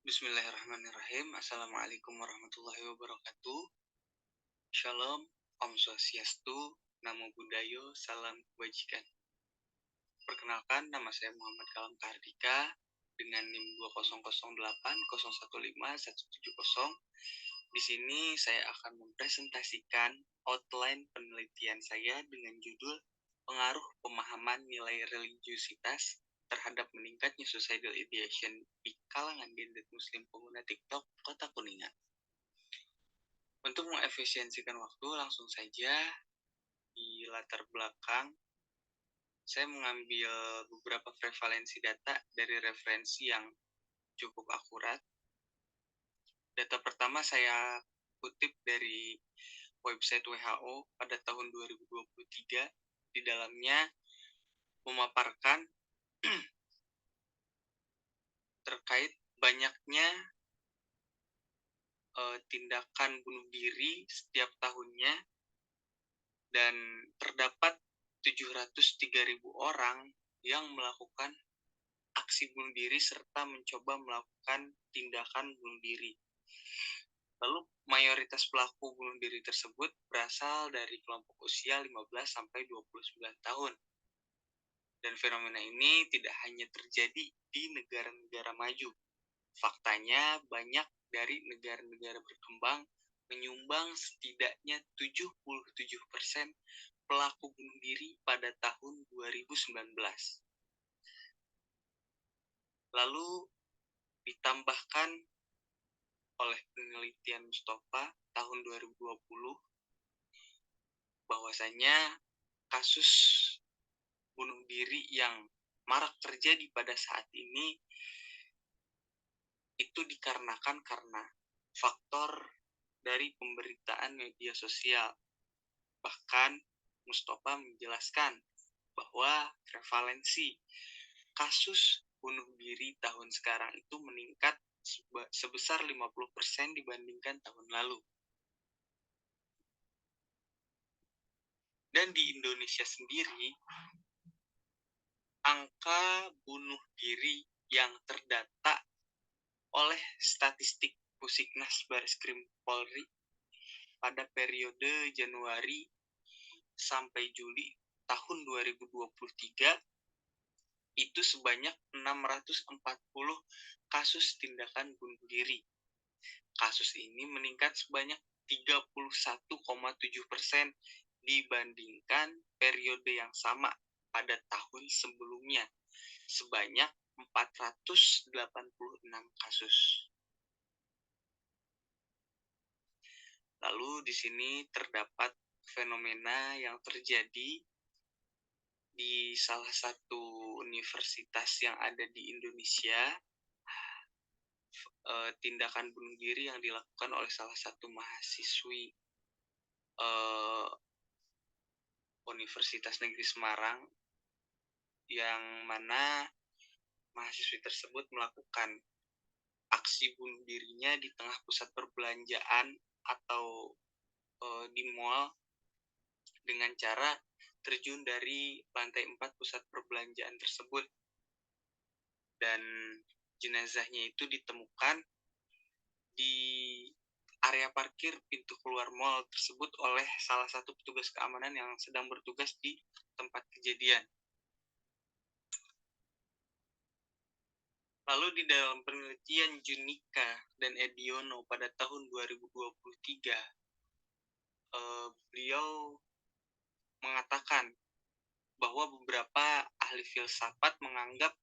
Bismillahirrahmanirrahim. Assalamualaikum warahmatullahi wabarakatuh. Shalom, Om Swastiastu, Namo Buddhayo, Salam Kebajikan. Perkenalkan, nama saya Muhammad Kalam Kardika dengan NIM 20080815170. Di sini saya akan mempresentasikan outline penelitian saya dengan judul Pengaruh Pemahaman Nilai Religiusitas terhadap meningkatnya suicidal ideation di kalangan gendet muslim pengguna TikTok Kota Kuningan. Untuk mengefisiensikan waktu, langsung saja di latar belakang saya mengambil beberapa prevalensi data dari referensi yang cukup akurat. Data pertama saya kutip dari website WHO pada tahun 2023. Di dalamnya memaparkan terkait banyaknya tindakan bunuh diri setiap tahunnya, dan terdapat 703.000 orang yang melakukan aksi bunuh diri serta mencoba melakukan tindakan bunuh diri. Lalu mayoritas pelaku bunuh diri tersebut berasal dari kelompok usia 15 sampai 29 tahun. Dan fenomena ini tidak hanya terjadi di negara-negara maju. Faktanya, banyak dari negara-negara berkembang menyumbang setidaknya 77% pelaku bunuh diri pada tahun 2019. Lalu ditambahkan oleh penelitian Mustafa tahun 2020 bahwasanya kasus bunuh diri yang marak terjadi pada saat ini itu dikarenakan karena faktor dari pemberitaan media sosial. Bahkan Mustafa menjelaskan bahwa prevalensi kasus bunuh diri tahun sekarang itu meningkat sebesar 50% dibandingkan tahun lalu. Dan di Indonesia sendiri, angka bunuh diri yang terdata oleh statistik Pusiknas Bareskrim Polri pada periode Januari sampai Juli tahun 2023 itu sebanyak 640 kasus tindakan bunuh diri. Kasus ini meningkat sebanyak 31,7% dibandingkan periode yang sama pada tahun sebelumnya, sebanyak 486 kasus. Lalu di sini terdapat fenomena yang terjadi di salah satu universitas yang ada di Indonesia, tindakan bunuh diri yang dilakukan oleh salah satu mahasiswi Universitas Negeri Semarang, yang mana mahasiswi tersebut melakukan aksi bunuh dirinya di tengah pusat perbelanjaan atau di mall dengan cara terjun dari lantai 4 pusat perbelanjaan tersebut. Dan jenazahnya itu ditemukan di area parkir pintu keluar mall tersebut oleh salah satu petugas keamanan yang sedang bertugas di tempat kejadian. Lalu di dalam penelitian Junika dan Ediono pada tahun 2023, beliau mengatakan bahwa beberapa ahli filsafat menganggap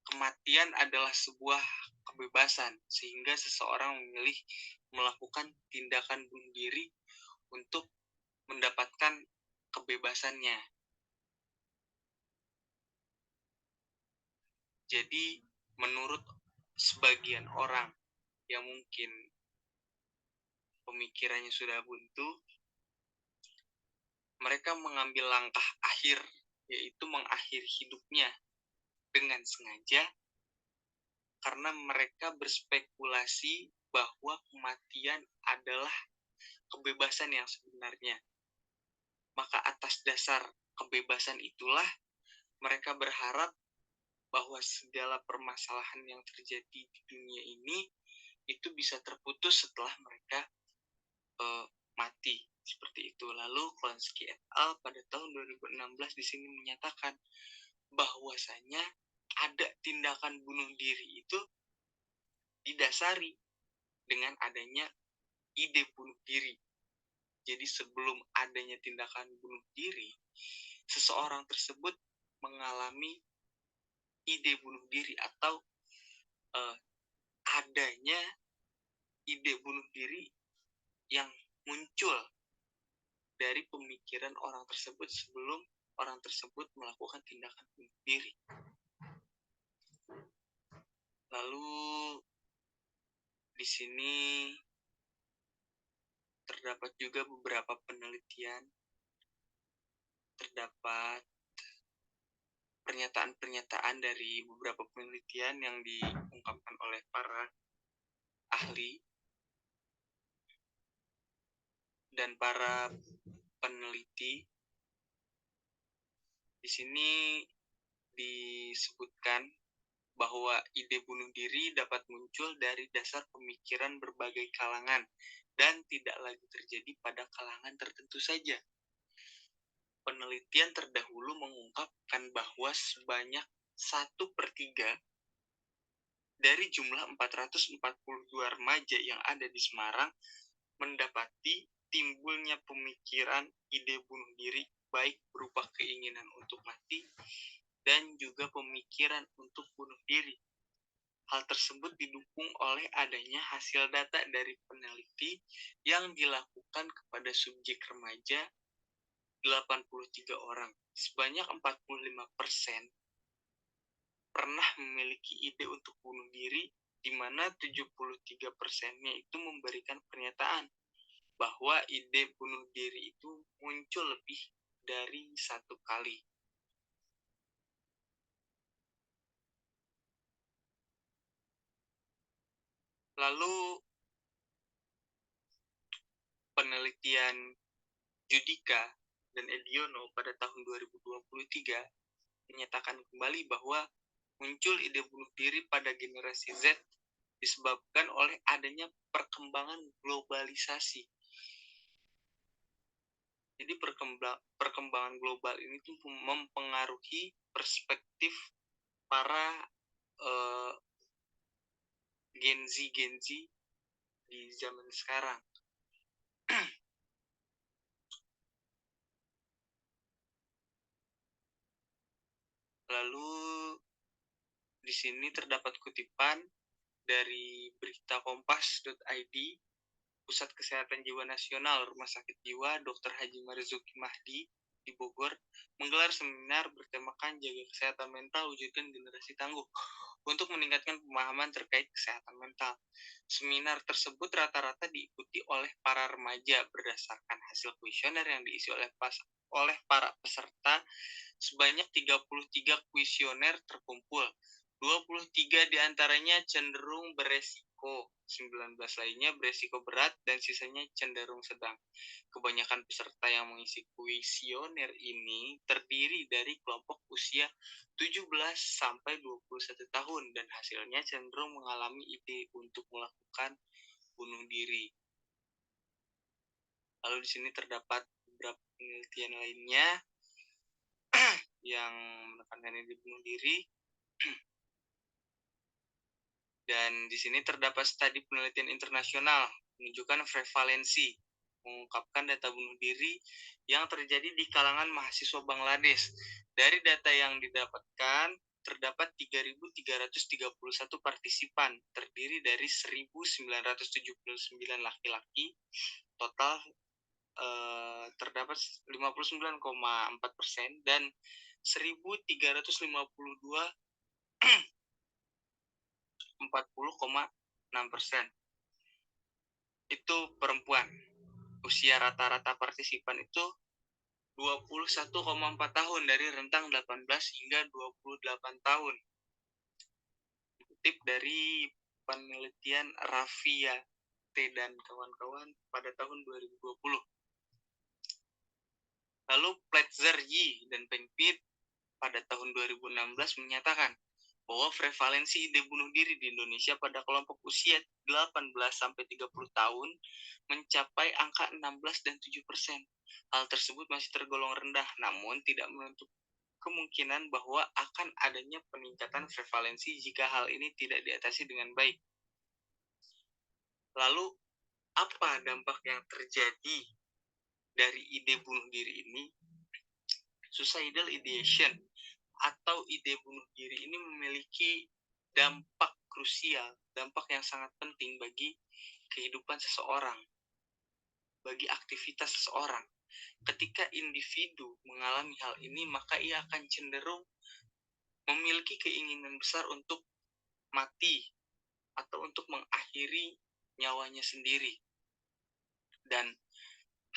kematian adalah sebuah kebebasan, sehingga seseorang memilih melakukan tindakan bunuh diri untuk mendapatkan kebebasannya. Jadi, menurut sebagian orang yang mungkin pemikirannya sudah buntu, mereka mengambil langkah akhir, yaitu mengakhiri hidupnya dengan sengaja, karena mereka berspekulasi bahwa kematian adalah kebebasan yang sebenarnya. Maka atas dasar kebebasan itulah mereka berharap bahwa segala permasalahan yang terjadi di dunia ini itu bisa terputus setelah mereka mati, seperti itu. Lalu Klonsky et al. Pada tahun 2016 di sini menyatakan bahwasanya ada tindakan bunuh diri itu didasari dengan adanya ide bunuh diri. Jadi sebelum adanya tindakan bunuh diri, seseorang tersebut mengalami ide bunuh diri atau adanya ide bunuh diri yang muncul dari pemikiran orang tersebut sebelum orang tersebut melakukan tindakan bunuh diri. Lalu di sini terdapat juga beberapa penelitian, terdapat pernyataan-pernyataan dari beberapa penelitian yang diungkapkan oleh para ahli dan para peneliti. Di sini disebutkan bahwa ide bunuh diri dapat muncul dari dasar pemikiran berbagai kalangan dan tidak lagi terjadi pada kalangan tertentu saja. Penelitian terdahulu mengungkapkan bahwa sebanyak 1/3 dari jumlah 442 remaja yang ada di Semarang mendapati timbulnya pemikiran ide bunuh diri, baik berupa keinginan untuk mati dan juga pemikiran untuk bunuh diri. Hal tersebut didukung oleh adanya hasil data dari peneliti yang dilakukan kepada subjek remaja 83 orang. Sebanyak 45% pernah memiliki ide untuk bunuh diri, di mana 73%-nya itu memberikan pernyataan bahwa ide bunuh diri itu muncul lebih dari satu kali. Lalu penelitian Judika dan Ediono pada tahun 2023 menyatakan kembali bahwa muncul ide bunuh diri pada generasi Z disebabkan oleh adanya perkembangan globalisasi. Jadi perkembangan global ini tuh mempengaruhi perspektif para Gen Z di zaman sekarang. Lalu di sini terdapat kutipan dari berita kompas.id, Pusat Kesehatan Jiwa Nasional Rumah Sakit Jiwa Dr. Haji Marzuki Mahdi di Bogor menggelar seminar bertemakan jaga kesehatan mental wujudkan generasi tangguh untuk meningkatkan pemahaman terkait kesehatan mental. Seminar tersebut rata-rata diikuti oleh para remaja berdasarkan hasil kuesioner yang diisi oleh para peserta. Sebanyak 33 kuesioner terkumpul. 23 diantaranya cenderung beresiko, 19 lainnya beresiko berat, dan sisanya cenderung sedang. Kebanyakan peserta yang mengisi kuesioner ini terdiri dari kelompok usia 17 sampai 21 tahun dan hasilnya cenderung mengalami ide untuk melakukan bunuh diri. Lalu di sini terdapat beberapa penelitian lainnya yang menekankan ide bunuh diri. Dan di sini terdapat studi penelitian internasional menunjukkan prevalensi, mengungkapkan data bunuh diri yang terjadi di kalangan mahasiswa Bangladesh. Dari data yang didapatkan, terdapat 3.331 partisipan, terdiri dari 1.979 laki-laki, total terdapat 59,4%, dan 1.352 40,6%. Itu perempuan. Usia rata-rata partisipan itu 21,4 tahun dari rentang 18 hingga 28 tahun. Dikutip dari penelitian Rafia T. dan kawan-kawan pada tahun 2020. Lalu Pletzer Y. dan Pengpit pada tahun 2016 menyatakan bahwa prevalensi ide bunuh diri di Indonesia pada kelompok usia 18-30 tahun mencapai angka 16 dan 7%. Hal tersebut masih tergolong rendah, namun tidak menutup kemungkinan bahwa akan adanya peningkatan prevalensi jika hal ini tidak diatasi dengan baik. Lalu, apa dampak yang terjadi dari ide bunuh diri ini? Suicidal ideation atau ide bunuh diri ini memiliki dampak krusial, dampak yang sangat penting bagi kehidupan seseorang, bagi aktivitas seseorang. Ketika individu mengalami hal ini, maka ia akan cenderung memiliki keinginan besar untuk mati atau untuk mengakhiri nyawanya sendiri. Dan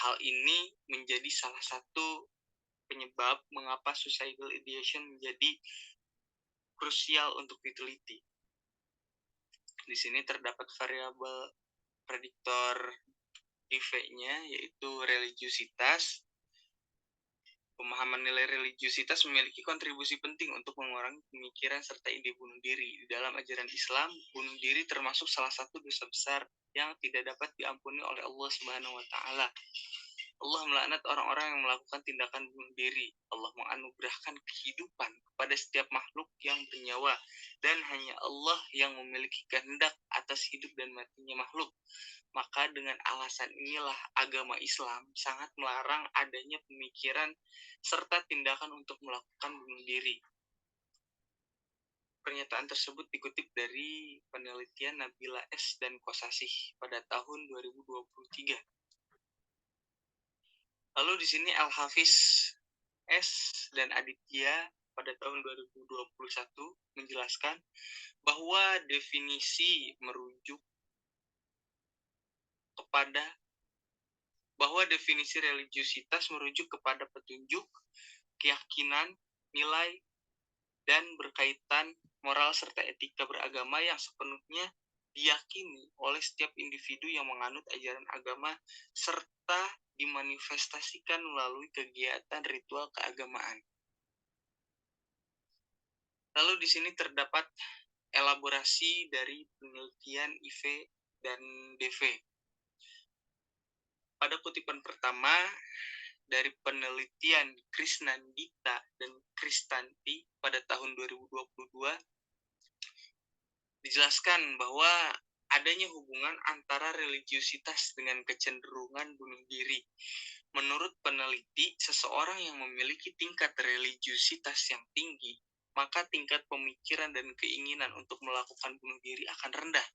hal ini menjadi salah satu penyebab mengapa suicidal ideation menjadi krusial untuk diteliti. Di sini terdapat variabel prediktor DV-nya, yaitu religiusitas. Pemahaman nilai religiusitas memiliki kontribusi penting untuk mengurangi pemikiran serta ide bunuh diri. Di dalam ajaran Islam, bunuh diri termasuk salah satu dosa besar yang tidak dapat diampuni oleh Allah Subhanahu wa Ta'ala. Allah melaknat orang-orang yang melakukan tindakan bunuh diri. Allah menganugerahkan kehidupan kepada setiap makhluk yang bernyawa, dan hanya Allah yang memiliki kehendak atas hidup dan matinya makhluk. Maka dengan alasan inilah agama Islam sangat melarang adanya pemikiran serta tindakan untuk melakukan bunuh diri. Pernyataan tersebut dikutip dari penelitian Nabila S. dan Kosasih pada tahun 2023. Lalu di sini Al-Hafiz S. dan Aditya pada tahun 2021 menjelaskan bahwa definisi religiusitas merujuk kepada petunjuk, keyakinan, nilai, dan berkaitan moral serta etika beragama yang sepenuhnya diyakini oleh setiap individu yang menganut ajaran agama serta dimanifestasikan melalui kegiatan ritual keagamaan. Lalu di sini terdapat elaborasi dari penelitian IV dan DV. Pada kutipan pertama dari penelitian Krisnandita dan Kristanti pada tahun 2022 dijelaskan bahwa adanya hubungan antara religiusitas dengan kecenderungan bunuh diri. Menurut peneliti, seseorang yang memiliki tingkat religiusitas yang tinggi, maka tingkat pemikiran dan keinginan untuk melakukan bunuh diri akan rendah.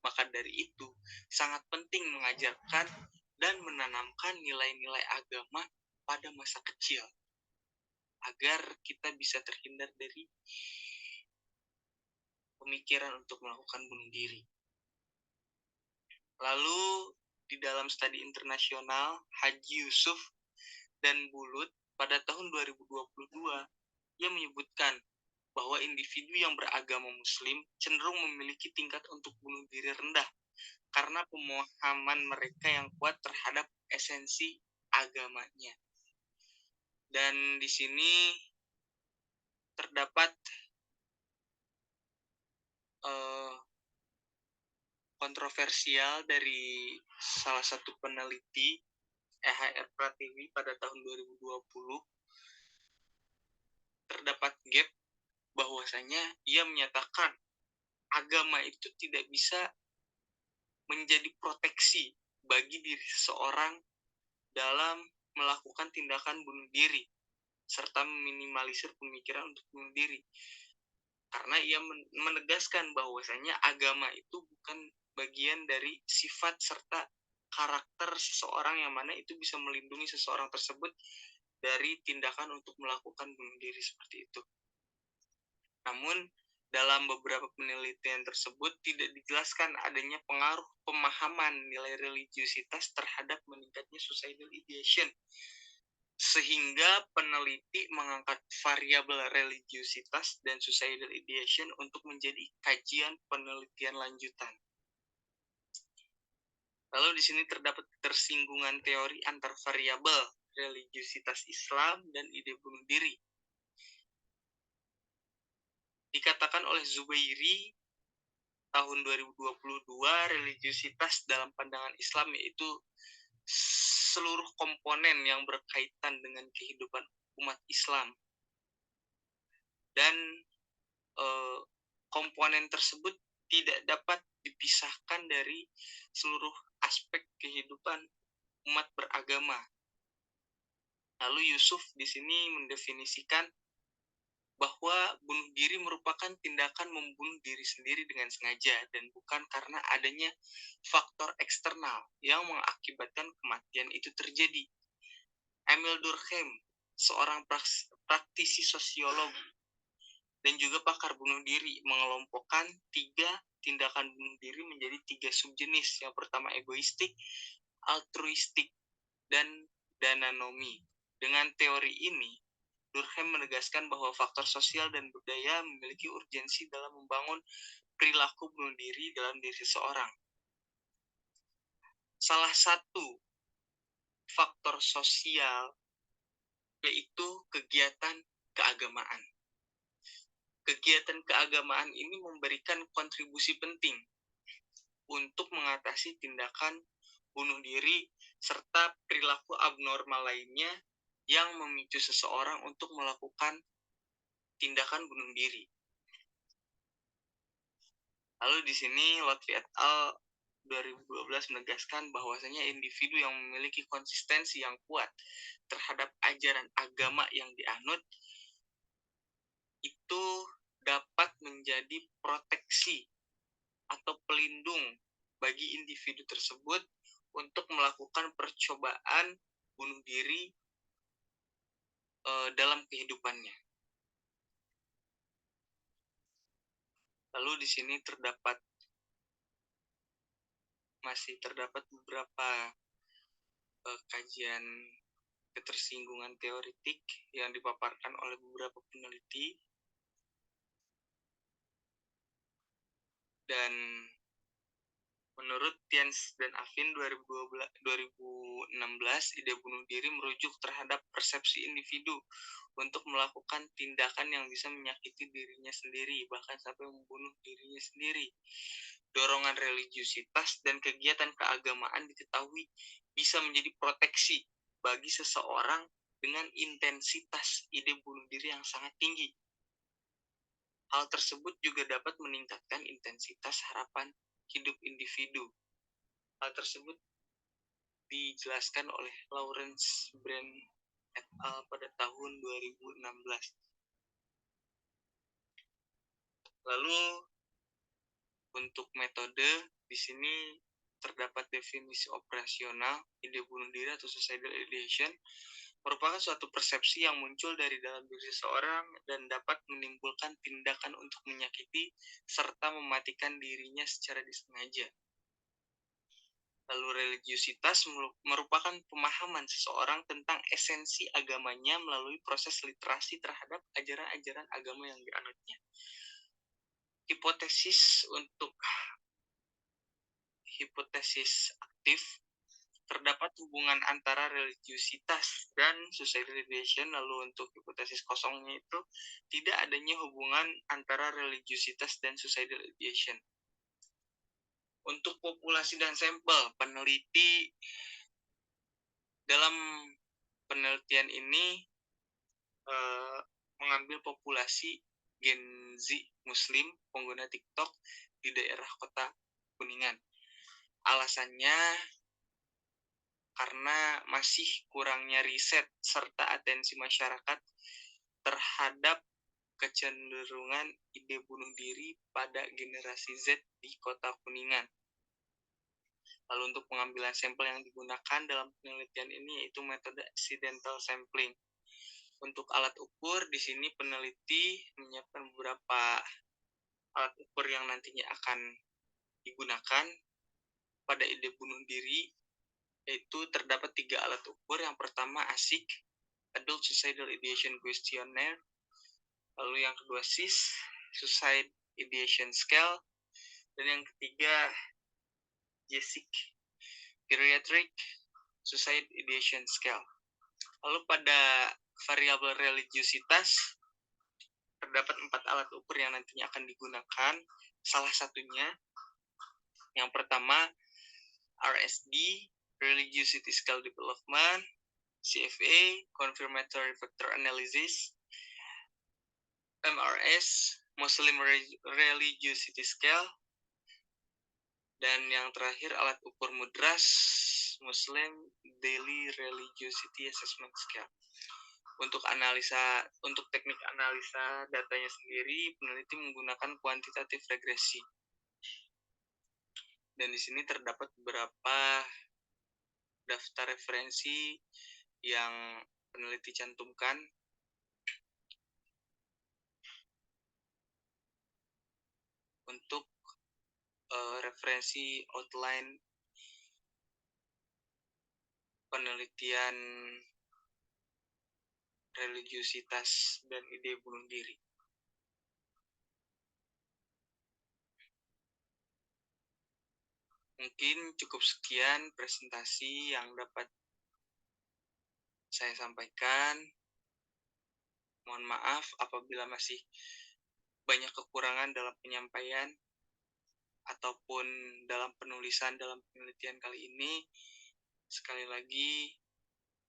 Maka dari itu, sangat penting mengajarkan dan menanamkan nilai-nilai agama pada masa kecil, agar kita bisa terhindar dari pemikiran untuk melakukan bunuh diri. Lalu di dalam studi internasional Haji Yusuf dan Bulut pada tahun 2022, ia menyebutkan bahwa individu yang beragama Muslim cenderung memiliki tingkat untuk bunuh diri rendah karena pemahaman mereka yang kuat terhadap esensi agamanya. Dan di sini terdapat kontroversial dari salah satu peneliti EHR Pratiwi pada tahun 2020. Terdapat gap bahwasanya ia menyatakan agama itu tidak bisa menjadi proteksi bagi diri seseorang dalam melakukan tindakan bunuh diri serta meminimalisir pemikiran untuk bunuh diri. Karena ia menegaskan bahwasanya agama itu bukan bagian dari sifat serta karakter seseorang yang mana itu bisa melindungi seseorang tersebut dari tindakan untuk melakukan bunuh diri seperti itu. Namun, dalam beberapa penelitian tersebut tidak dijelaskan adanya pengaruh pemahaman nilai religiusitas terhadap meningkatnya suicidal ideation, sehingga peneliti mengangkat variabel religiusitas dan suicidal ideation untuk menjadi kajian penelitian lanjutan. Lalu di sini terdapat ketersinggungan teori antar variabel religiusitas Islam dan ide bunuh diri. Dikatakan oleh Zubairi tahun 2022, religiusitas dalam pandangan Islam yaitu seluruh komponen yang berkaitan dengan kehidupan umat Islam, dan komponen tersebut tidak dapat dipisahkan dari seluruh aspek kehidupan umat beragama. Lalu Yusuf di sini mendefinisikan bahwa bunuh diri merupakan tindakan membunuh diri sendiri dengan sengaja dan bukan karena adanya faktor eksternal yang mengakibatkan kematian itu terjadi. Emil Durkheim, seorang praktisi sosiolog dan juga pakar bunuh diri, mengelompokkan 3 tindakan bunuh diri menjadi 3 subjenis. Yang pertama egoistik, altruistik, dan dananomi. Dengan teori ini, Durkheim menegaskan bahwa faktor sosial dan budaya memiliki urgensi dalam membangun perilaku bunuh diri dalam diri seseorang. Salah satu faktor sosial yaitu kegiatan keagamaan. Kegiatan keagamaan ini memberikan kontribusi penting untuk mengatasi tindakan bunuh diri serta perilaku abnormal lainnya yang memicu seseorang untuk melakukan tindakan bunuh diri. Lalu di sini Lotfi et al. 2012 menegaskan bahwasanya individu yang memiliki konsistensi yang kuat terhadap ajaran agama yang dianut itu dapat menjadi proteksi atau pelindung bagi individu tersebut untuk melakukan percobaan bunuh diri dalam kehidupannya. Lalu di sini masih terdapat beberapa kajian ketersinggungan teoritik yang dipaparkan oleh beberapa peneliti, dan menurut Tiens dan Affin 2016, ide bunuh diri merujuk terhadap persepsi individu untuk melakukan tindakan yang bisa menyakiti dirinya sendiri, bahkan sampai membunuh dirinya sendiri. Dorongan religiusitas dan kegiatan keagamaan diketahui bisa menjadi proteksi bagi seseorang dengan intensitas ide bunuh diri yang sangat tinggi. Hal tersebut juga dapat meningkatkan intensitas harapan hidup individu. Hal tersebut dijelaskan oleh Lawrence Brand et al. Pada tahun 2016. Lalu untuk metode, di sini terdapat definisi operasional. Ide bunuh diri atau suicidal ideation merupakan suatu persepsi yang muncul dari dalam diri seseorang dan dapat menimbulkan tindakan untuk menyakiti serta mematikan dirinya secara disengaja. Lalu religiusitas merupakan pemahaman seseorang tentang esensi agamanya melalui proses literasi terhadap ajaran-ajaran agama yang dianutnya. Hipotesis aktif, terdapat hubungan antara religiusitas dan suicidal ideation. Lalu untuk hipotesis kosongnya itu tidak adanya hubungan antara religiusitas dan suicidal ideation. Untuk populasi dan sampel, peneliti dalam penelitian ini mengambil populasi Gen Z Muslim pengguna TikTok di daerah kota Kuningan. Alasannya karena masih kurangnya riset serta atensi masyarakat terhadap kecenderungan ide bunuh diri pada generasi Z di kota Kuningan. Lalu untuk pengambilan sampel yang digunakan dalam penelitian ini yaitu metode accidental sampling. Untuk alat ukur, di sini peneliti menyiapkan beberapa alat ukur yang nantinya akan digunakan pada ide bunuh diri, yaitu terdapat 3 alat ukur. Yang pertama ASIQ, Adult Suicidal Ideation Questionnaire. Lalu yang kedua SIS, Suicide Ideation Scale. Dan yang ketiga GESIC, Geriatric Suicide Ideation Scale. Lalu pada variabel religiusitas, terdapat 4 alat ukur yang nantinya akan digunakan. Salah satunya, yang pertama, RSD, Religiosity Scale Development, CFA, Confirmatory Factor Analysis, MRS, Muslim Religiosity Scale, dan yang terakhir alat ukur mudras, Muslim Daily Religiosity Assessment Scale. Untuk teknik analisa datanya sendiri, peneliti menggunakan kuantitatif regresi. Dan di sini terdapat beberapa daftar referensi yang peneliti cantumkan. Untuk referensi outline penelitian religiusitas dan ide bunuh diri. Mungkin cukup sekian presentasi yang dapat saya sampaikan. Mohon maaf apabila masih banyak kekurangan dalam penyampaian ataupun dalam penulisan dalam penelitian kali ini. Sekali lagi,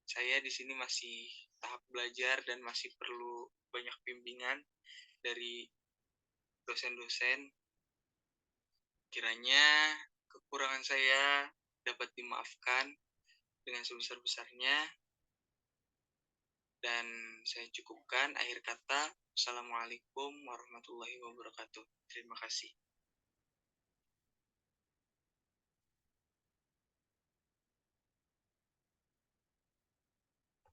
saya di sini masih tahap belajar dan masih perlu banyak bimbingan dari dosen-dosen. Kiranya kekurangan saya dapat dimaafkan dengan sebesar-besarnya. Dan saya cukupkan akhir kata. Assalamualaikum warahmatullahi wabarakatuh. Terima kasih.